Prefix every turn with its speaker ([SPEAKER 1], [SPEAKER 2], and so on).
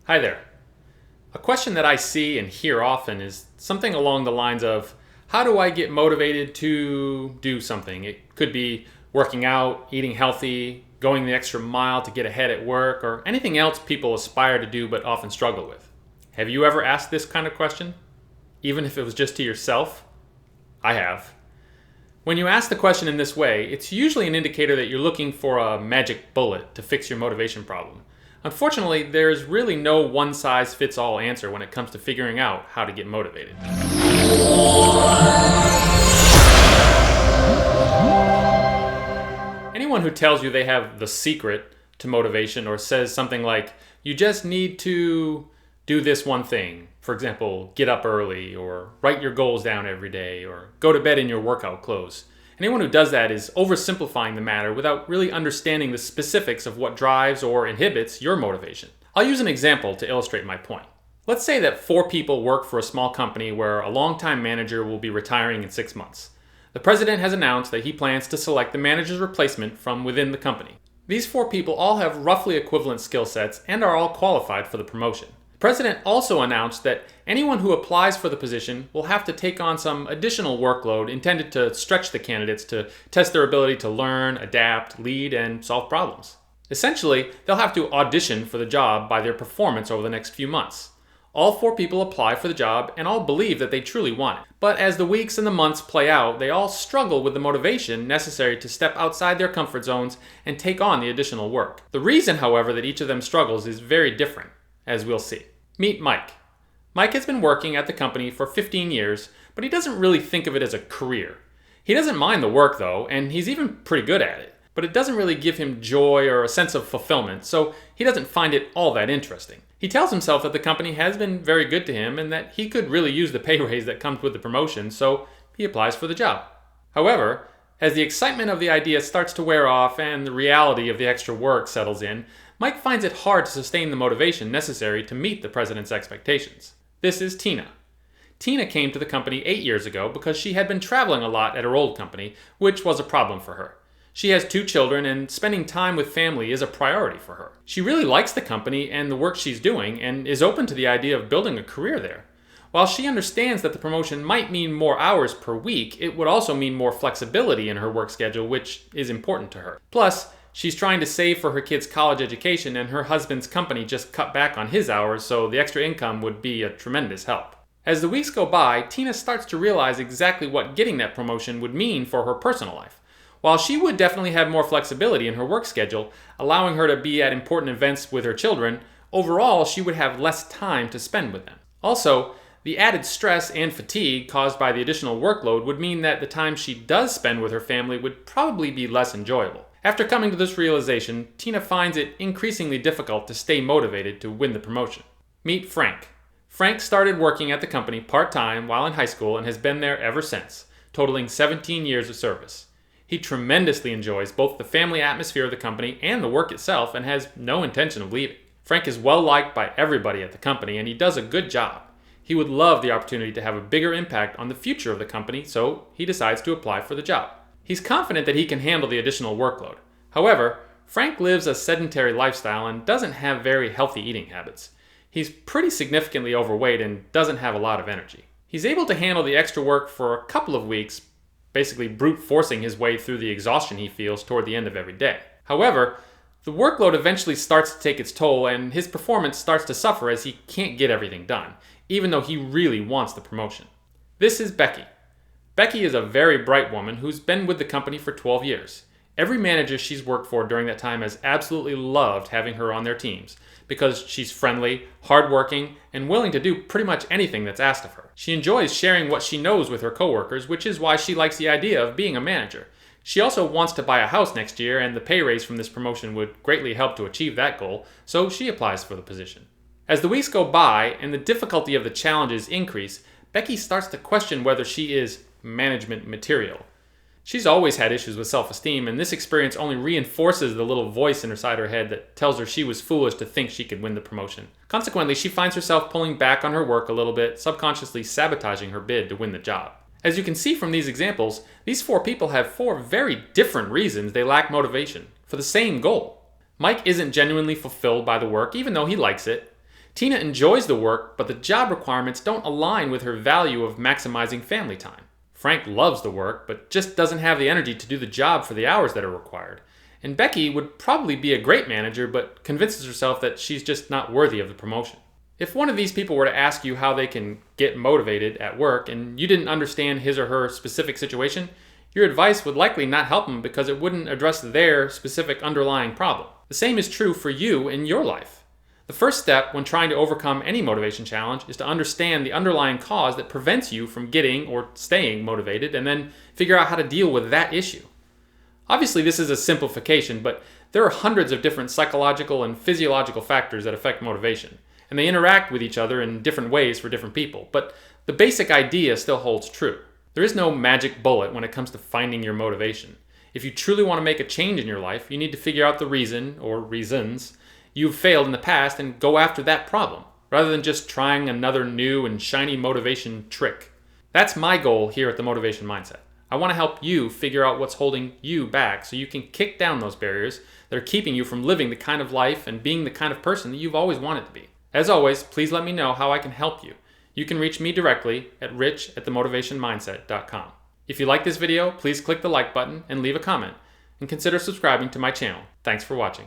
[SPEAKER 1] Hi there. A question that I see and hear often is something along the lines of, how do I get motivated to do something? It could be working out, eating healthy, going the extra mile to get ahead at work, or anything else people aspire to do but often struggle with. Have you ever asked this kind of question? Even if it was just to yourself? I have. When you ask the question in this way, it's usually an indicator that you're looking for a magic bullet to fix your motivation problem. Unfortunately, there's really no one-size-fits-all answer when it comes to figuring out how to get motivated. Anyone who tells you they have the secret to motivation or says something like, you just need to do this one thing, for example, get up early, or write your goals down every day, or go to bed in your workout clothes. Anyone who does that is oversimplifying the matter without really understanding the specifics of what drives or inhibits your motivation. I'll use an example to illustrate my point. Let's say that 4 people work for a small company where a longtime manager will be retiring in 6 months. The president has announced that he plans to select the manager's replacement from within the company. These 4 people all have roughly equivalent skill sets and are all qualified for the promotion. The president also announced that anyone who applies for the position will have to take on some additional workload intended to stretch the candidates to test their ability to learn, adapt, lead, and solve problems. Essentially, they'll have to audition for the job by their performance over the next few months. All 4 people apply for the job and all believe that they truly want it. But as the weeks and the months play out, they all struggle with the motivation necessary to step outside their comfort zones and take on the additional work. The reason, however, that each of them struggles is very different, as we'll see. Meet Mike. Mike has been working at the company for 15 years, but he doesn't really think of it as a career. He doesn't mind the work though, and he's even pretty good at it, but it doesn't really give him joy or a sense of fulfillment, so he doesn't find it all that interesting. He tells himself that the company has been very good to him and that he could really use the pay raise that comes with the promotion, so he applies for the job. However, as the excitement of the idea starts to wear off and the reality of the extra work settles in, Mike finds it hard to sustain the motivation necessary to meet the president's expectations. This is Tina. Tina came to the company 8 years ago because she had been traveling a lot at her old company, which was a problem for her. She has 2 children, and spending time with family is a priority for her. She really likes the company and the work she's doing, and is open to the idea of building a career there. While she understands that the promotion might mean more hours per week, it would also mean more flexibility in her work schedule, which is important to her. Plus, she's trying to save for her kids' college education, and her husband's company just cut back on his hours, so the extra income would be a tremendous help. As the weeks go by, Tina starts to realize exactly what getting that promotion would mean for her personal life. While she would definitely have more flexibility in her work schedule, allowing her to be at important events with her children, overall she would have less time to spend with them. Also, the added stress and fatigue caused by the additional workload would mean that the time she does spend with her family would probably be less enjoyable. After coming to this realization, Tina finds it increasingly difficult to stay motivated to win the promotion. Meet Frank. Frank started working at the company part-time while in high school and has been there ever since, totaling 17 years of service. He tremendously enjoys both the family atmosphere of the company and the work itself and has no intention of leaving. Frank is well liked by everybody at the company and he does a good job. He would love the opportunity to have a bigger impact on the future of the company, so he decides to apply for the job. He's confident that he can handle the additional workload. However, Frank lives a sedentary lifestyle and doesn't have very healthy eating habits. He's pretty significantly overweight and doesn't have a lot of energy. He's able to handle the extra work for a couple of weeks, basically brute forcing his way through the exhaustion he feels toward the end of every day. However, the workload eventually starts to take its toll and his performance starts to suffer as he can't get everything done, even though he really wants the promotion. This is Becky. Becky is a very bright woman who's been with the company for 12 years. Every manager she's worked for during that time has absolutely loved having her on their teams because she's friendly, hardworking, and willing to do pretty much anything that's asked of her. She enjoys sharing what she knows with her coworkers, which is why she likes the idea of being a manager. She also wants to buy a house next year, and the pay raise from this promotion would greatly help to achieve that goal, so she applies for the position. As the weeks go by and the difficulty of the challenges increase, Becky starts to question whether she is management material. She's always had issues with self-esteem, and this experience only reinforces the little voice inside her head that tells her she was foolish to think she could win the promotion. Consequently, she finds herself pulling back on her work a little bit, subconsciously sabotaging her bid to win the job. As you can see from these examples, these 4 people have 4 very different reasons they lack motivation for the same goal. Mike isn't genuinely fulfilled by the work, even though he likes it. Tina enjoys the work, but the job requirements don't align with her value of maximizing family time. Frank loves the work, but just doesn't have the energy to do the job for the hours that are required. And Becky would probably be a great manager, but convinces herself that she's just not worthy of the promotion. If one of these people were to ask you how they can get motivated at work and you didn't understand his or her specific situation, your advice would likely not help them because it wouldn't address their specific underlying problem. The same is true for you in your life. The first step when trying to overcome any motivation challenge is to understand the underlying cause that prevents you from getting or staying motivated, and then figure out how to deal with that issue. Obviously, this is a simplification, but there are hundreds of different psychological and physiological factors that affect motivation, and they interact with each other in different ways for different people, but the basic idea still holds true. There is no magic bullet when it comes to finding your motivation. If you truly want to make a change in your life, you need to figure out the reason, or reasons, you've failed in the past and go after that problem, rather than just trying another new and shiny motivation trick. That's my goal here at The Motivation Mindset. I want to help you figure out what's holding you back so you can kick down those barriers that are keeping you from living the kind of life and being the kind of person that you've always wanted to be. As always, please let me know how I can help you. You can reach me directly at rich@themotivationmindset.com. If you like this video, please click the like button and leave a comment, and consider subscribing to my channel. Thanks for watching.